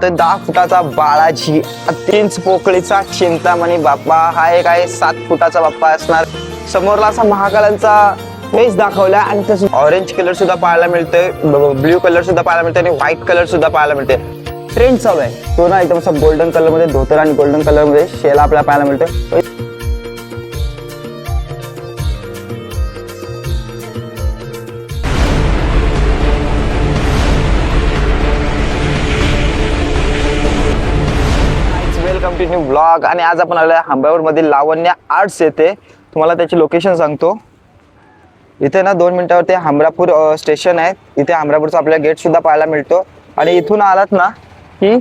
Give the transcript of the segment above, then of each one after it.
तर 10 फुटाचा बाळाजी, 3 पोकळीचा चिंतामणी बाप्पा, हा एक आहे 7 फुटाचा बाप्पा असणार. समोरला असा महाकालांचा फेस दाखवला आणि तसं ऑरेंज कलर सुद्धा पाहायला मिळतोय, ब्ल्यू कलर सुद्धा पाहायला मिळतोय आणि व्हाईट कलर सुद्धा पाहायला मिळते. ट्रेंड चालू आहे तो ना, एकदम असं गोल्डन कलर मध्ये धोतर आणि गोल्डन कलर मध्ये शेला आपल्याला पाहायला मिळतोय. Welcome to new blog. आणि आज आपण आलोय हंबापूर मधील लावण्य आर्ट्स येथे. तुम्हाला त्याची लोकेशन सांगतो. इथे ना 2 मिनिटावरती हमरापूर स्टेशन आहे. इथे हमरापूरचा आपल्याला गेट सुद्धा पाहायला मिळतो. आणि इथून आलात ना की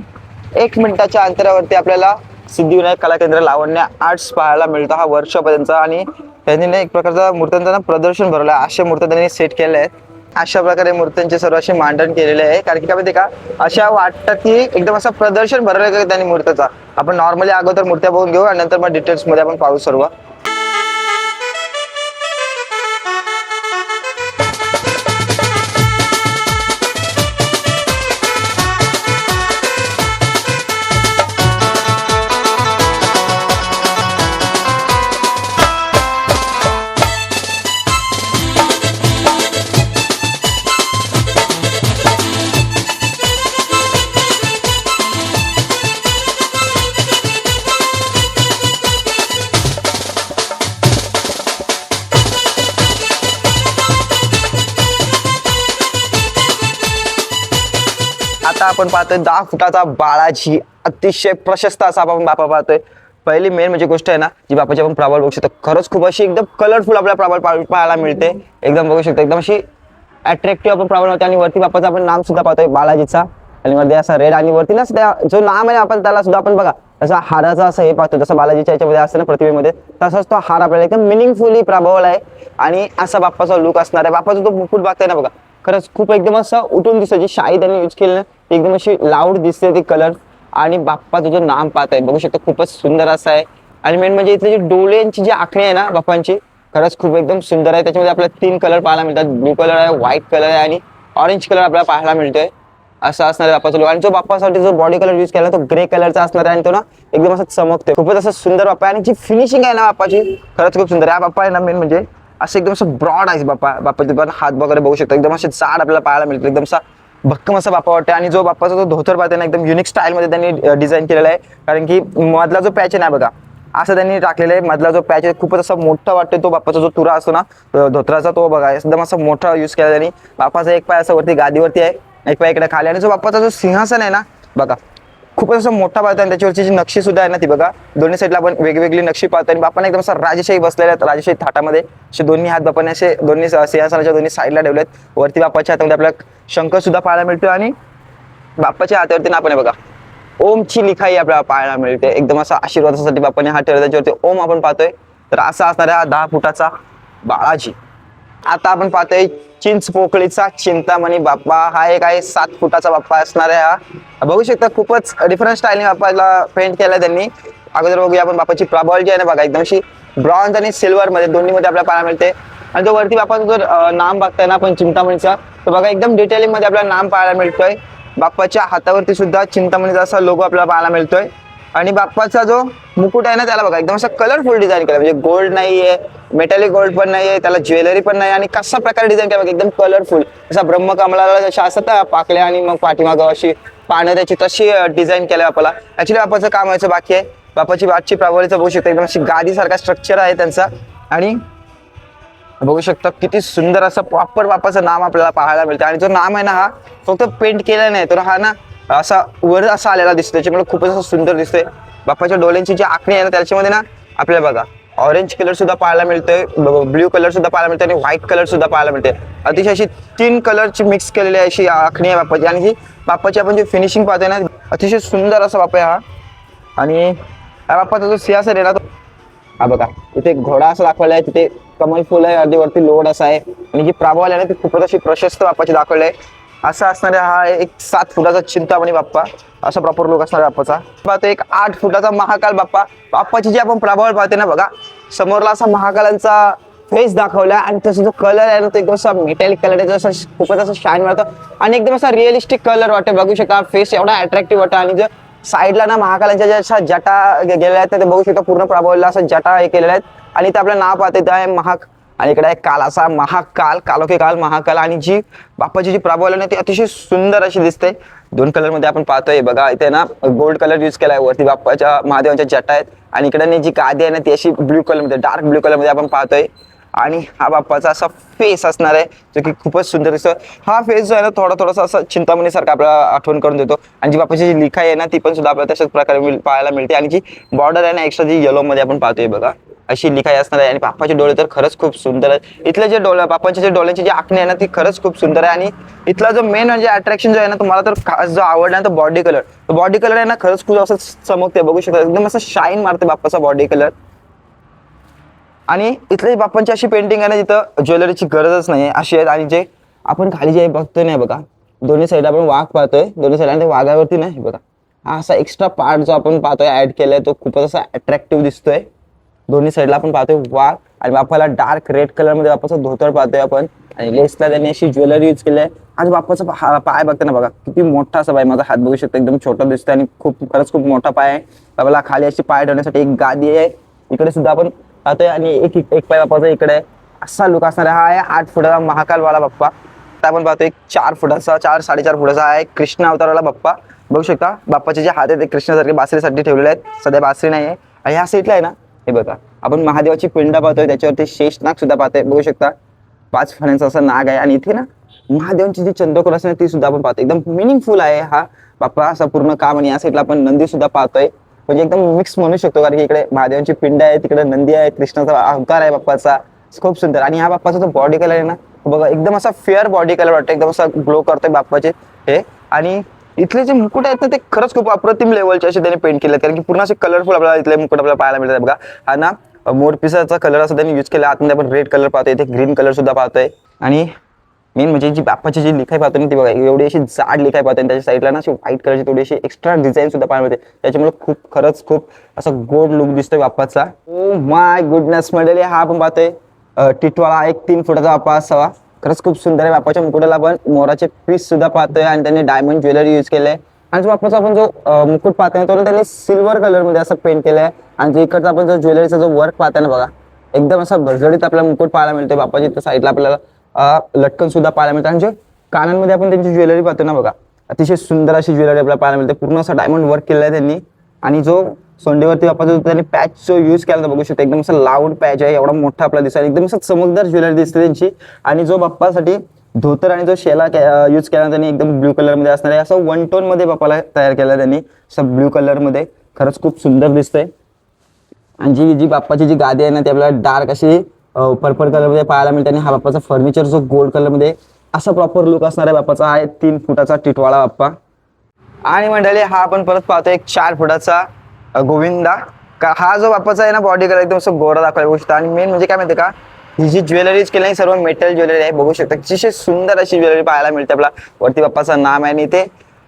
1 मिनिटाच्या अंतरावरती आपल्याला सिद्धिविनायक कला केंद्र लावण्य आर्ट्स पाहायला मिळतो. हा वर्कशॉप आहे त्यांचा. आणि त्यांनी ना एक प्रकारचा मूर्त्यांचं प्रदर्शन भरवलं आहे. अशा मूर्त्या त्यांनी सेट केल्या आहेत. अशा प्रकारे मूर्त्यांचे सर्व असे मांडण केलेले आहे. कारण की काय माहिती का, अशा वाटतं की एकदम असं प्रदर्शन भरवलं का त्यांनी मूर्त्याचा. आपण नॉर्मली अगोदर मूर्त्या बघून घेऊ आणि नंतर मग डिटेल्स मध्ये आपण पाहू सर्व. आता आपण पाहतोय 10 फुटाचा बाळाजी, अतिशय प्रशस्त असा आपण बाप्पा पाहतोय. पहिली मेन म्हणजे गोष्ट आहे ना, जी बाप्पाची आपण प्रभाळ बघू शकतो. खरंच खूप अशी एकदम कलरफुल आपल्याला प्रभाळ पाहायला मिळते. एकदम बघू शकतो, एकदम अशी अट्रॅक्टिव्ह आपण प्रभाळ होते. आणि वरती बाप्पाचं आपण नाम सुद्धा पाहतोय बाळाजीचा. आणि वरती असा रेड आणि वरती ना जो नाम आहे आपण त्याला सुद्धा आपण बघा तसा हाराचा असं हे पाहतो. जसं बालाजीच्या याच्यामध्ये असतं ना प्रतिमेमध्ये, तसाच तो हार आपल्याला एकदम मिनिंगफुली प्रभावला आहे. आणि असा बाप्पाचा लुक असणार आहे. बाप्पाचा तो मुकुट बघताय ना बघा, खरंच खूप एकदम असं उठून दिसतं. जी शाई त्यांनी यूज केली ना एकदम अशी लाऊड दिसते ती कलर. आणि बाप्पाचं जो नाम पाहताय बघू शकतो, खूपच सुंदर असं आहे. आणि मेन म्हणजे इथली जी डोळ्यांची जी आखणी आहे ना बाप्पांची, खरंच खूप एकदम सुंदर आहे. त्याच्यामध्ये आपल्याला 3 कलर पाहायला मिळतात. ब्लू कलर आहे, व्हाईट कलर आहे आणि ऑरेंज कलर आपल्याला पाहायला मिळतोय. असं असणार आहे बाप्पाचा लुक. आणि जो बाप्पासाठी जो बॉडी कलर यूज केला तो ग्रे कलरचा असणार आहे. आणि तो ना एकदम असं चमकतोय. खूपच असं सुंदर बाप्पा आहे. आणि जी फिनिशिंग आहे ना बाप्पाची, खरंच खूप सुंदर आहे. हा बाप्पा आहे ना मेन म्हणजे असं एकदम असं ब्रॉड आहे बाप्पाचे पण हात वगैरे बघू शकतो. एकदम असे जाड आपल्याला पाहायला मिळतं. एकदम असा भक्कम असा बाप्पा वाटते. आणि जो बाप्पाचा जो धोतर पाहते ना एकदम युनिक स्टाईल मध्ये त्यांनी डिझाईन केलेला आहे. कारण की मधला जो पॅच आहे ना बघा असं त्यांनी टाकलेला आहे. मधला जो पॅच आहे खूपच असा मोठा वाटतो. तो बाप्पाचा जो तुरा असतो ना धोतराचा, तो बघा एकदम असा मोठा यूज केला त्यांनी. बाप्पाचा एक पाय असं वरती गादीवरती आहे, एक पाय इकडे खाली. आणि जो बाप्पाचा जो सिंहासन आहे ना बघा खूपच असं मोठा पाहतो. आणि त्याच्यावरची जी नक्षी सुद्धा आहे ना ती बघा, दोन्ही साईडला आपण वेगवेगळी नक्षी पाहतो. आणि बाप्पाने एकदम असं राजेशाही बसलेल्या आहेत. राजेशाही थाटामध्ये असे दोन्ही हात बाप्पाने असे दोन्ही सिंहासनाच्या दोन्ही साईडला ठेवलेत. वरती बाप्पाच्या हातामध्ये आपल्याला शंख सुद्धा पाहायला मिळतो. आणि बाप्पाच्या हातावरती ना आपण बघा ओमची लिखाई आपल्याला पाहायला मिळते. एकदम असा आशीर्वादासाठी बाप्पाने हात ठेवला, त्याच्यावरती ओम आपण पाहतोय. तर असा असणारा हा 10 फुटाचा बाळाजी. आता आपण पाहतोय चिंच पोकळीचा चिंतामणी बाप्पा, हा एक आहे 7 फुटाचा बाप्पा असणार आहे. हा बघू शकता खूपच डिफरंट स्टाईलने बाप्पाला पेंट केला त्यांनी. अगोदर बघूया आपण बाप्पाची प्रभावळ जी आहे ना बघा, एकदम अशी ब्रॉन्झ आणि सिल्वर मध्ये दोन्ही मध्ये आपल्याला पाहायला मिळते. आणि जो वरती बाप्पाचा जो नाम बघताय ना आपण चिंतामणीचा, तो बघा एकदम डिटेलिंग मध्ये आपल्याला नाम पाहायला मिळतोय. बाप्पाच्या हातावरती सुद्धा चिंतामणीचा असा लोगो आपल्याला पाहायला मिळतोय. आणि बाप्पाचा जो मुकुट आहे ना त्याला बघा एकदम असं कलरफुल डिझाईन केला. म्हणजे गोल्ड नाहीये, मेटॅलिक गोल्ड पण नाहीये, त्याला ज्वेलरी पण नाही. आणि कशा प्रकारे डिझाईन केला एकदम कलरफुल. जसा ब्रह्मकमळाला जशा असतात पाकल्या आणि मग पाठीमागं अशी पानं त्याची, तशी डिझाईन केलं बाप्पाला. ऍक्च्युली बाप्पाचं काम व्हायचं बाकी आहे. बाप्पाची आजची प्रभावळीचं बघू शकता, एकदम अशी गादी सारखा स्ट्रक्चर आहे त्यांचा. आणि बघू शकता किती सुंदर असं प्रॉपर बाप्पाचं नाम आपल्याला पाहायला मिळतं. आणि जो नाम आहे ना हा फक्त पेंट केला नाही, तर हा ना असा वर असा आलेला दिसतो. त्याच्यामुळे खूपच असं सुंदर दिसतोय. बाप्पाच्या डोळ्यांची जी आखणी आहे ना त्याच्यामध्ये ना आपल्याला बघा ऑरेंज कलर सुद्धा पाहायला मिळतोय, ब्ल्यू कलर सुद्धा पाहायला मिळतोय आणि व्हाईट कलर सुद्धा पाहायला मिळते. अतिशय अशी 3 कलरची मिक्स केलेली अशी आखणी आहे बाप्पाची. आणि ही बाप्पाची आपण जी फिनिशिंग पाहतोय ना अतिशय सुंदर असा बाप्पा आहे हा. आणि हा बाप्पाचा जो सिंहासन आहे ना हा बघा इथे घोडा असा दाखवला आहे, तिथे कमल फुल आहे, अर्धीवरती लोड असा आहे. आणि जी प्रभावळ आहे ना ती खूपच अशी प्रशस्त बाप्पाची दाखवली आहे. असा असणारा हा एक 7 फुटाचा चिंतामणी बाप्पा, असा प्रॉपर लुक असणार बाप्पाचा. पाहतो एक 8 फुटाचा महाकाल बाप्पा. बाप्पाची जी आपण प्रभावळ पाहते ना बघा, समोरला असा महाकालांचा फेस दाखवला आणि त्याचा जो कलर आहे ना तो एकदम असा मेटॅलिक कलर आहे, जसं खूपच असं शाईन मारतो आणि एकदम असा रिअलिस्टिक कलर वाटते. बघू शकता फेस एवढा अट्रॅक्टिव्ह वाटतो. आणि जर साईडला ना महाकालांच्या ज्या अशा जटा गेलेल्या आहेत ते बघू शकता, पूर्ण प्रभावला असं जटा हे केलेल्या आहेत. आणि ते आपलं नाव पाहते ते आहे आणि इकडे आहे काल, असा महाकाल, कालोखे काल महाकाल. आणि जी बाप्पाची जी प्रभावला ना ती अतिशय सुंदर अशी दिसते. 2 कलर मध्ये आपण पाहतोय बघा, इथे ना गोल्ड कलर यूज केलाय, वरती बाप्पाच्या महादेवांच्या जटा आहेत. आणि इकडे जी गादी आहे ना ती अशी ब्ल्यू कलर मध्ये, डार्क ब्ल्यू कलर मध्ये आपण पाहतोय. आणि हा बाप्पाचा असा फेस असणार आहे जो की खूपच सुंदर दिसतो. हा फेस जो आहे ना थोडासा असं चिंतामणी सारखा आपल्याला आठवण करून देतो. आणि जी बाप्पाची जी लिखाई आहे ना ती पण सुद्धा आपल्याला तशाच प्रकारे पाहायला मिळते. आणि जी बॉर्डर आहे ना एक्स्ट्रा जी येलो मध्ये आपण पाहतोय बघा, अशी लिखाई असणार आहे. आणि बाप्पाचे डोळे तर खरंच खूप सुंदर आहेत. इथले जे डोळे, बाप्पाच्या जे डोळ्यांची जी आखणी आहे ना ती खरंच खूप सुंदर आहे. आणि इथला जो मेन म्हणजे अट्रॅक्शन जो आहे ना तुम्हाला तर खास जो आवडला तो बॉडी कलर. तो बॉडी कलर आहे ना खरंच खूप असं चमकते, बघू शकता एकदम असं शाईन मारते बाप्पाचा बॉडी कलर. आणि इथले बाप्पांची अशी पेंटिंग आहे ना जिथं ज्वेलरीची गरजच नाही अशी आहेत. आणि जे आपण खाली जे बघतोय नाही बघा, दोन्ही साईड आपण वाघ पाहतोय, दोन्ही साईड आणि ते वाघावरती नाही बघा हा असा एक्स्ट्रा पार्ट जो आपण पाहतोय ऍड केलाय तो खूपच असा अट्रॅक्टिव्ह दिसतोय. दोन्ही साईडला आपण पाहतोय वाघ. आणि बाप्पाला डार्क रेड कलर मध्ये बाप्पाचा धोतर पाहतोय आपण. आणि लेसला त्यांनी अशी ज्वेलरी यूज केली आहे. आणि बाप्पाचा पाय बघताना बघा किती मोठा असा पाय, माझा हात बघू शकतो एकदम छोटा दिसतोय आणि खरंच खूप मोठा पाय आहे. बाप्पाला खाली अशी पाय ठेवण्यासाठी एक गादी आहे, इकडे सुद्धा आपण पाहतोय. आणि एक पाय बाप्पाचा इकडे आहे. असा लुक असणार आहे. हा आहे 8 फुटाचा महाकालवाला बाप्पा. आता आपण पाहतोय 4 फुटाचा, 4-4.5 फुटाचा आहे कृष्ण अवतारवाला बाप्पा. बघू शकता बाप्पाचे जे हात आहेत ते कृष्णासारखे बासरीसाठी ठेवलेले आहेत, सध्या बासरी नाही आहे. आणि ह्या साईडला आहे ना हे बघा आपण महादेवाची पिंड पाहतोय, त्याच्यावरती शेषनाग सुद्धा पाहतोय, बघू शकता 5 फण्यांचा असा नाग आहे. आणि इथे ना महादेवांची जी चंद्रकोर असते ती सुद्धा आपण पाहतोय, एकदम मिनिंगफुल आहे हा बाप्पा असा पूर्ण काम. आणि या साईडला आपण नंदी सुद्धा पाहतोय, म्हणजे एकदम मिक्स म्हणू शकतो, कारण की इकडे महादेवांची पिंड आहे, तिकडे नंदी आहे, कृष्णाचा अवतार आहे बाप्पाचा, खूप सुंदर. आणि हा बाप्पाचा जो बॉडी कलर आहे ना बघा एकदम असा फेअर बॉडी कलर वाटतं, एकदम असा ग्लो करतोय बाप्पाचे हे. आणि इथले जे मुकुट आहेत ना ते खरंच खूप अप्रतिम लेवलचे असे त्यांनी पेंट केले, कारण की पूर्ण असे कलरफुल आपल्याला इथले मुकुट आपल्याला पाहायला मिळतात बघा. हा ना मोरपिसाचा कलर असं त्यांनी यूज केला. आतमध्ये आपण रेड कलर पाहतोय, इथे ग्रीन कलर सुद्धा पाहतोय. आणि मेन म्हणजे जी बाप्पाची जी लिखाई पाहतो ना ती बघा एवढी अशी जाड लिखाई पाहतो. आणि त्याच्या साईडला ना अशी व्हाईट कलरची थोडीशी एक्स्ट्रा डिझाईन सुद्धा पाहायला मिळते, त्याच्यामुळे खरंच खूप असा गोड लुक दिसतोय बाप्पाचा. ओ माय गुडनेस मंडळी, हा आपण पाहतोय टिटवाळा, एक 3 फुटाचा बाप्पा असावा, खरंच खूप सुंदर आहे. बाप्पाच्या मुकुटाला आपण मोराचे पीस सुद्धा पाहतोय आणि त्यांनी डायमंड ज्वेलरी यूज केलंय. आणि जो बाप्पाचा आपण जो मुकुट पाहतोय तो त्यांनी सिल्वर कलर मध्ये असं पेंट केलंय. आणि जो इकडचा आपण जो ज्वेलरीचा जो वर्क पाहतोय ना बघा एकदम असा भरजडीत आपल्याला मुकुट पाहायला मिळतोय. बाप्पाच्या साईडला आपल्याला लटकन सुद्धा पाहायला मिळतं. आणि जे कानांमध्ये आपण त्यांची ज्वेलरी पाहतो ना बघा अतिशय सुंदर अशी ज्वेलरी आपल्याला पाहायला मिळते, पूर्ण असं डायमंड वर्क केलेलं आहे त्यांनी. आणि जो सोंडेवरती बाप्पाचा त्यांनी पॅच जो यूज केला बघू शकता, एकदम असं लाऊड पॅच आहे, एवढा मोठा आपला दिसतो, एकदम असं चमकदार ज्वेलरी दिसते त्यांची. आणि जो बाप्पासाठी धोतर आणि जो शेला यूज केला त्यांनी एकदम ब्ल्यू कलर मध्ये असणार आहे, असं 1 टोन मध्ये बाप्पाला तयार केला त्यांनी, असं ब्ल्यू कलर मध्ये, खरंच खूप सुंदर दिसतंय. आणि जी बाप्पाची जी गादी आहे ना ती आपल्याला डार्क अशी पर्पल कलर मध्ये पाहायला मिळते. आणि हा बाप्पाचा फर्निचर जो गोल्ड कलर मध्ये असा प्रॉपर लुक असणार आहे बाप्पाचा आहे. 3 फुटाचा टिटवाळा बाप्पा. आणि मंडळी हा आपण परत पाहतो एक 4 फुटाचा गोविंदा. हा जो बाप्पाचा आहे ना बॉडी कलर एकदम असं गोरा दाखवायला गोष्ट. आणि मेन म्हणजे काय माहिती का, ही जी ज्वेलरी यूज केली सर्व मेटल ज्वेलरी आहे, बघू शकता अतिशय सुंदर अशी ज्वेलरी पाहायला मिळते. आपला वरती बाप्पाचं नाम आहे. आणि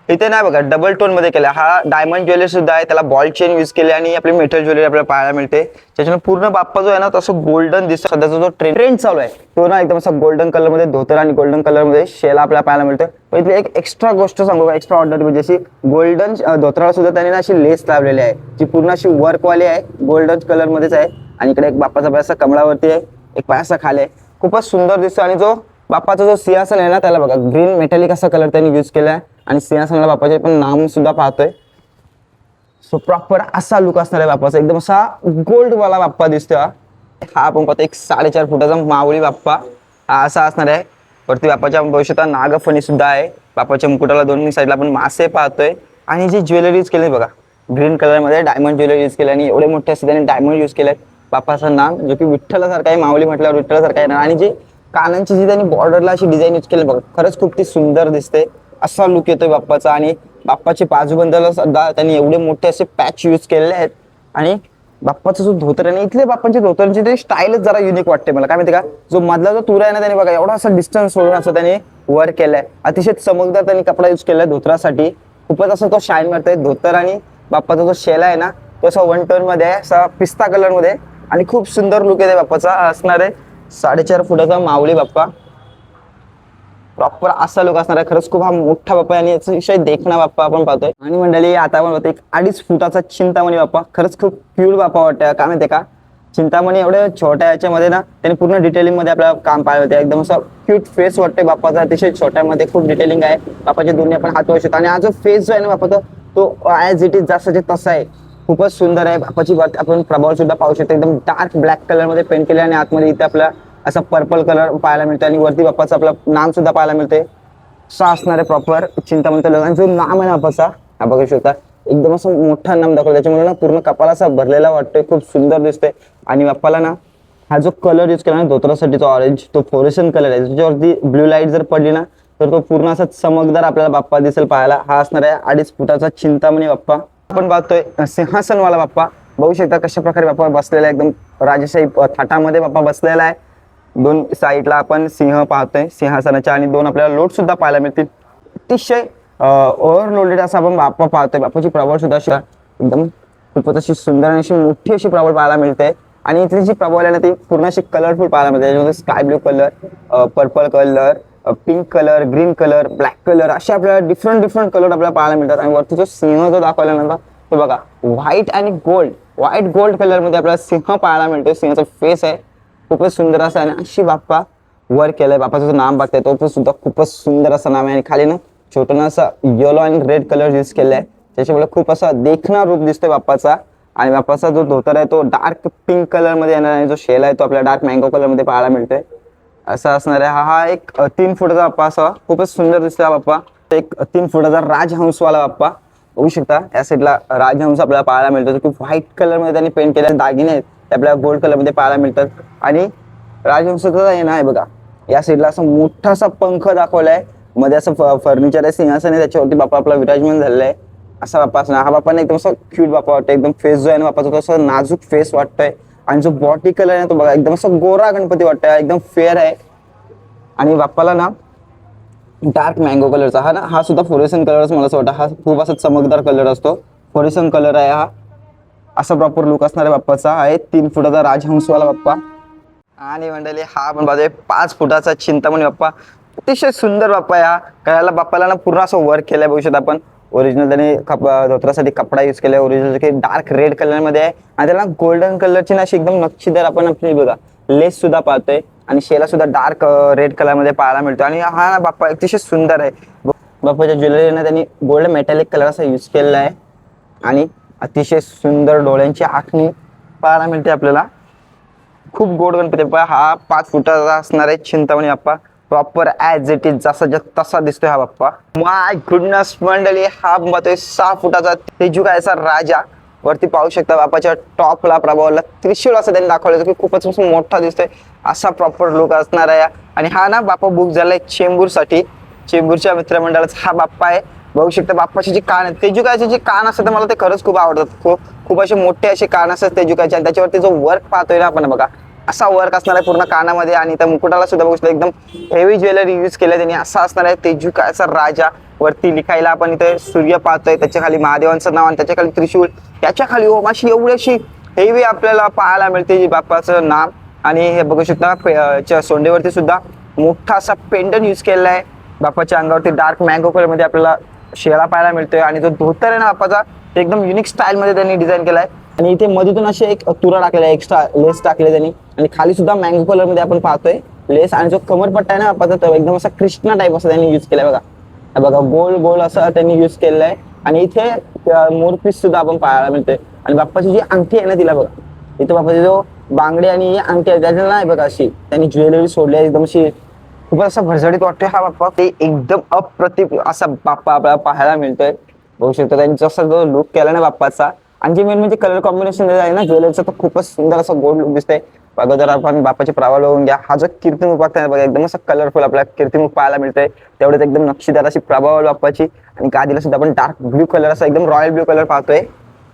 इथे नाही बघा डबल टोन मध्ये केला, हा डायमंड ज्वेलरी सुद्धा आहे, त्याला बॉल चेन यूज केली. आणि आपली मेटल ज्वेलरी आपल्याला पाहायला मिळते, त्याच्यामुळे पूर्ण बाप्पा जो आहे ना तसं गोल्डन दिसतो. सध्याचा जो ट्रेंड चालू आहे तो ना एकदम असा गोल्डन कलर मध्ये धोतर आणि गोल्डन कलर मध्ये शेला आपल्याला पाहायला मिळतं. पण इथली एक एक्स्ट्रा गोष्ट सांगू का, एक्स्ट्रा ऑर्डर म्हणजे अशी गोल्डन धोतराला सुद्धा त्यांनी ना अशी लेस लावलेली आहे, जी पूर्ण अशी वर्कवाली आहे, गोल्डन कलर मध्येच आहे. आणि इकडे एक बाप्पाचा पाय असा कमळावरती आहे, एक पाय असा खाली आहे, खूपच सुंदर दिसतो. आणि जो बाप्पाचा जो सिंहासन आहे ना त्याला बघा ग्रीन मेटॅलिक असा कलर त्यांनी यूज केलाय. आणि सिंहासनाला बाप्पाचे पण नाम सुद्धा पाहतोय. सो प्रॉपर असा लुक असणार आहे बाप्पाचा, एकदम असा गोल्ड वाला बाप्पा दिसतोय. हा आपण पाहतो एक 4.5 फुटाचा माऊली बाप्पा, हा असा असणार आहे. वरती बाप्पाच्या भविष्यात नागफणी सुद्धा आहे. बाप्पाच्या मुकुटाला दोन्ही साईडला आपण मासे पाहतोय. आणि जी ज्वेलरी यूज केली बघा ग्रीन कलर मध्ये डायमंड ज्वेलरी यूज केली, आणि एवढे मोठे असते त्यांनी डायमंड यूज केले. बाप्पाचं नाम जो की विठ्ठलासारखं आहे, माऊली म्हटल्यावर विठ्ठलासारखं आहे. आणि जी कानांची जी त्यांनी बॉर्डरला अशी डिझाईन यूज केली बघा, खरंच खूप ती सुंदर दिसते, असा लुक येतोय बाप्पाचा. आणि बाप्पाचे बाजूबंदाला सुद्धा त्यांनी एवढे मोठे असे पॅच यूज केलेले आहेत. आणि बाप्पाचा जो धोतर आहे, इथले बाप्पांच्या धोतरांची ते स्टाईलच जरा युनिक वाटते मला. काय माहिती का, जो मधला जो तुरा आहे ना त्याने बघा एवढा असा डिस्टन्स सोडून असं त्याने वर केलाय, अतिशय चमकदार त्यांनी कपडा यूज केलाय धोतरासाठी, खूपच असं तो शाईन मारतोय. धोतर आणि बाप्पाचा जो शेला आहे ना तो असा 1 टोन मध्ये आहे, असा पिस्ता कलर मध्ये, आणि खूप सुंदर लुक आहे बाप्पाचा असणार आहे. 4.5 फुटाचा माऊली बाप्पा प्रॉपर असा लोक असणार आहे. खरंच खूप हा मोठा बाप्पा आहे आणि याचा विषय देखणा बाप्पा आपण पाहतोय. आणि मंडळी आता आपण पाहतोय 2.5 फुटाचा चिंतामणी बाप्पा. खरंच खूप क्यूट बाप्पा वाटतं. काय माहितीये का, चिंतामणी एवढ्या छोट्या याच्यामध्ये ना त्यांनी पूर्ण डिटेलिंग मध्ये आपल्याला काम पाहिलं होते. एकदम असं क्यूट फेस वाटतंय बाप्पाचा. अतिशय छोट्यामध्ये खूप डिटेलिंग आहे बाप्पाची. दोन्ही आपण हात वळू शकतो आणि हा जो फेस जो आहे ना बाप्पाचा तो ॲज इट इज जसाचे तसा आहे. खूपच सुंदर आहे बाप्पाची. आपण प्रभाव सुद्धा पाहू शकतो. एकदम डार्क ब्लॅक कलर मध्ये पेंट केले आणि आतमध्ये इथे आपल्या असा पर्पल कलर पाहायला मिळतो आणि वरती बाप्पाचं आपलं नाम सुद्धा पाहायला मिळते. असा असणार आहे प्रॉपर चिंतामणी आणि जो नाम आहे ना बाप्पाचा हा बघू शकता. एकदम असं मोठा नाम दाखवलं. त्याच्यामुळे ना पूर्ण कपाला असा भरलेला वाटतोय. खूप सुंदर दिसतोय. आणि बाप्पाला ना हा जो कलर यूज केला ना धोत्रासाठी तो ऑरेंज तो फ्लोरेसेंट कलर आहे. त्याच्यावरती ब्ल्यू लाईट जर पडली ना तर तो पूर्ण असा चमकदार आपल्याला बाप्पा दिसेल पाहायला. हा असणार आहे 2.5 फुटाचा चिंतामणी बाप्पा. आपण पाहतोय सिंहासनवाला बाप्पा. बघू शकता कशा प्रकारे बाप्पा बसलेला आहे. एकदम राजशाही थाटामध्ये बाप्पा बसलेला आहे. दोन साईडला आपण सिंह पाहतोय सिंहासनाच्या आणि दोन आपल्याला लोट सुद्धा पाहायला मिळतील. अतिशय ओव्हरलोडेड असा आपण बाप्पा पाहतोय. बाप्पाची प्रभाव सुद्धा एकदम खूपच अशी सुंदर आणि अशी मोठी अशी प्रभाव पाहायला मिळते. आणि इथली जी प्रभाव आहे ना ती पूर्ण अशी कलरफुल पाहायला मिळते. त्याच्यामध्ये sky blue colour, purple colour, pink colour, green colour, black colour असे आपल्याला डिफरंट कलर आपल्याला पाहायला मिळतात. आणि वरती जो सिंह जो दाखवला ना तो बघा व्हाईट आणि व्हाईट गोल्ड कलर मध्ये आपल्याला सिंह पाहायला मिळतो. सिंहाचा फेस आहे खूपच सुंदर असा आणि अशी बाप्पा वर केलंय. बाप्पाचं जो नाम बघताय तो पण सुद्धा खूपच सुंदर असं नाम आहे. आणि खाली ना छोटं असं येलो आणि रेड कलर यूज केलाय. त्याच्यामुळे खूप असा देखणा रूप दिसतोय बाप्पाचा. आणि बाप्पाचा जो धोतर आहे तो डार्क पिंक कलर मध्ये येणार आणि जो शेल आहे तो आपल्याला डार्क मँगो कलर मध्ये पाहायला मिळतोय. असं असणार आहे. हा एक 3 फुटाचा बाप्पा असा खूपच सुंदर दिसतोय हा बाप्पा. एक 3 फुटाचा राजहंसवाला बाप्पा बघू शकता. या साईडला राजहंस आपल्याला पाहायला मिळतो. की व्हाईट कलर मध्ये त्यांनी पेंट केलेले दागिने आहेत ते आपल्याला गोल्ड कलर मध्ये पाहायला मिळतात. आणि राजहंसाचा आहे ना बघा या साईडला असं मोठा असा पंख दाखवलाय. मध्ये असं फर्निचर आहे सिंहासन आहे त्याच्यावरती बाप्पा आपला विराजमान झालेला आहे. असा बाप्पा असणार. हा बाप्पा एकदम असं क्यूट बाप्पा वाटतोय. एकदम फेस जो आहे ना बाप्पाचा तो असं नाजूक फेस वाटतोय. आणि जो बॉडी कलर आहे ना तो बघा एकदम असं गोरा गणपती वाटतोय. एकदम फेअर आहे. आणि बाप्पाला ना डार्क मँगो कलरचा हा सुद्धा फ्लोरेसेंट कलरच मला असं वाटतं. हा खूप असा चमकदार कलर असतो. फ्लोरेसेंट कलर आहे हा. असा प्रॉपर लुक असणार आहे बाप्पाचा. आहे 3 फुटाचा राजहंसवाला बाप्पा. आणि मंडळी हा आपण पाहतोय 5 फुटाचा चिंतामणी बाप्पा. अतिशय सुंदर बाप्पा आहे हा. गळ्याला बाप्पाला ना पूर्ण असं वर्क केलंय बघू शकता आपण. ओरिजिनल त्याने धोत्रासाठी कपडा यूज केलाय. ओरिजिनल काही डार्क रेड कलर मध्ये आहे आणि त्याला गोल्डन कलरची ना अशी एकदम नक्षीदार आपण आपली बघा लेस सुद्धा पाहतोय. आणि शेला सुद्धा डार्क रेड कलर मध्ये पाहायला मिळतो. आणि हा ना बाप्पा अतिशय सुंदर आहे. बाप्पाच्या ज्वेलरीने त्यांनी गोल्ड मेटॅलिक कलर असा यूज केलेला आहे. आणि अतिशय सुंदर डोळ्यांची आखणी पाहायला मिळते आपल्याला. खूप गोड गणपती बाप्पा. हा 5 फुटाचा असणार आहे चिंतामणी बाप्पा. प्रॉपर ॲज इट इज जसा तसा दिसतोय हा बाप्पा. माय गुडनेस मंडळी हा पाहतोय 6 फुटाचा तेजुकाचा राजा. वरती पाहू शकता बाप्पाच्या टॉपला प्रभावला त्रिशूळ असं त्यांनी दाखवलं की खूपच मोठा दिसतोय. असा प्रॉपर लुक असणार आहे. आणि हा ना बाप्पा बुक झालाय चेंबूरसाठी. चेंबूरच्या मित्रमंडळाचा हा बाप्पा आहे. बघू शकता बाप्पाचे जे कान आहेत तेजुकाचे जे कान असतात मला ते खरंच खूप आवडतात. खूप असे मोठे असे कान असतात तेजुकाचे. आणि त्याच्यावरती जो वर्क पाहतोय ना आपण बघा असा वर्क असणार आहे पूर्ण कानामध्ये. आणि त्या मुकुटाला सुद्धा बघू शकता एकदम हेवी ज्वेलरी यूज केलं त्यांनी. असा असणार आहे तेजुकाचा राजा. वरती लिखायला आपण इथे सूर्य पाहतोय. त्याच्या खाली महादेवांचं नाव आणि त्याच्या खाली त्रिशूळ. त्याच्या खाली ओम अशी एवढी अशी हेवी आपल्याला पाहायला मिळते बाप्पाचं नाम. आणि हे बघू शकता सोंडेवरती सुद्धा मोठा असा पेंडन यूज केलेला आहे. बाप्पाच्या अंगावरती डार्क मँगो कलर मध्ये आपल्याला शेळा पाहायला मिळतोय. आणि जो धोतर आहे ना बाप्पाचा ते एकदम युनिक स्टाईल मध्ये त्यांनी डिझाईन केलाय. आणि इथे मधून असे एक तुरा टाकलेला आहे. एक्स्ट्रा लेस टाकले त्यांनी. आणि खाली सुद्धा मँगो कलर मध्ये आपण पाहतोय लेस. आणि जो कमरपट्टा आहे ना बाप्पाचा तो एकदम असा कृष्णा टाईप असं त्यांनी यूज केलाय बघा. बघा गोल असं त्यांनी यूज केलेलं आहे. आणि इथे मोरपीस सुद्धा आपण पाहायला मिळतोय. आणि बाप्पाची जी अंगठी आहे ना तिला बघा इथे बाप्पाची जो बांगडे आणि अंगठी आहे त्याच्याला नाही बघा अशी त्यांनी ज्वेलरी सोडली आहे. एकदम अशी खूप असा भरजडीत वाटतोय हा बाप्पा. ते एकदम अप्रतिम असा बाप्पा आपल्याला पाहायला मिळतोय. बघू शकतो त्यांनी जसा जो लुक केला ना बाप्पाचा. आणि जे मेन म्हणजे कलर कॉम्बिनेशन आहे ना ज्वेलरीचं तर खूपच सुंदर असा गोल्ड लुक दिसतंय. बघा जर आपण बाप्पाचे प्रावाल बघून घ्या. हा जो कीर्तिमुख बघताय बघा एकदम असं कलरफुल आपल्याला कीर्तिमुख पाहायला मिळतंय. तेवढेच एकदम नक्षीदार अशी प्रभावळ बाप्पाची. आणि गादीला सुद्धा आपण डार्क ब्ल्यू कलर असा एकदम रॉयल ब्ल्यू कलर पाहतोय.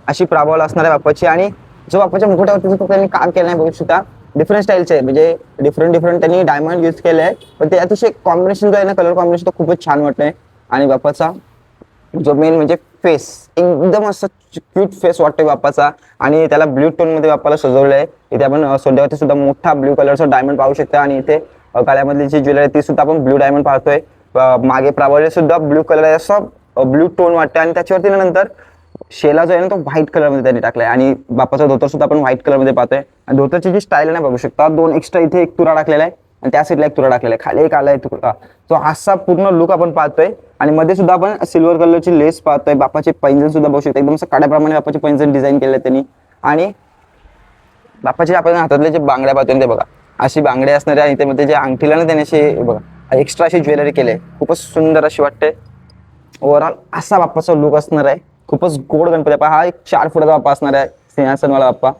अशी प्रभावळ असणार आहे बाप्पाची. आणि जो बाप्पाच्या मुकुटावरती जो त्यांनी काम केलं नाही बघू शकता डिफरंट स्टाईलचे आहे. म्हणजे डिफरंट त्यांनी डायमंड यूज केले आहे. पण ते अतिशय कॉम्बिनेशन जो आहे ना कलर कॉम्बिनेशन तो खूपच छान वाटतंय. आणि बाप्पाचा जो मेन म्हणजे फेस एकदम असं क्यूट फेस वाटतोय बाप्पाचा. आणि त्याला ब्ल्यू टोन मध्ये बाप्पाला सजवलंय. इथे आपण सोंड्यावरती सुद्धा मोठा ब्ल्यू कलरचा डायमंड पाहू शकता. आणि इथे गळ्यामधली जी ज्वेलरी ती सुद्धा आपण ब्ल्यू डायमंड पाहतोय. मागे प्राबल्य सुद्धा ब्ल्यू कलर आहे, असं ब्ल्यू टोन वाटतं. आणि त्याच्यावरती नंतर शेला जो आहे ना तो व्हाईट कलर मध्ये त्यांनी टाकलाय. आणि बाप्पाचा धोतर सुद्धा आपण व्हाईट कलर मध्ये पाहतोय. आणि धोतरची जी स्टाईल आहे ना बघू शकता, 2 एक्स्ट्रा इथे एक तुरा टाकलेला आहे आणि त्या साईडला एक तुरा टाकलेला आहे, खाली एक आलाय तुरा. तो असा पूर्ण लुक आपण पाहतोय. आणि मध्ये सुद्धा आपण सिल्वर कलरची लेस पाहतोय. बाप्पाचे पैंजण सुद्धा बघू शकता, एकदम असं काड्याप्रमाणे बाप्पाचे पैंजण डिझाईन केले त्यांनी. आणि बाप्पाच्या आपण हातातले जे बांगड्या पाहतोय ते बघा, अशी बांगडे असणारे. आणि त्यामध्ये जे अंगठीला ना त्याने असे बघा एक्स्ट्रा अशी ज्वेलरी केले, खूपच सुंदर अशी वाटते. ओव्हरऑल असा बाप्पाचा लुक असणार आहे. खूपच गोड गणपती बाप्पा. हा एक 4 फुटाचा बाप्पा असणार आहे, सिंहासनवाला बाप्पा.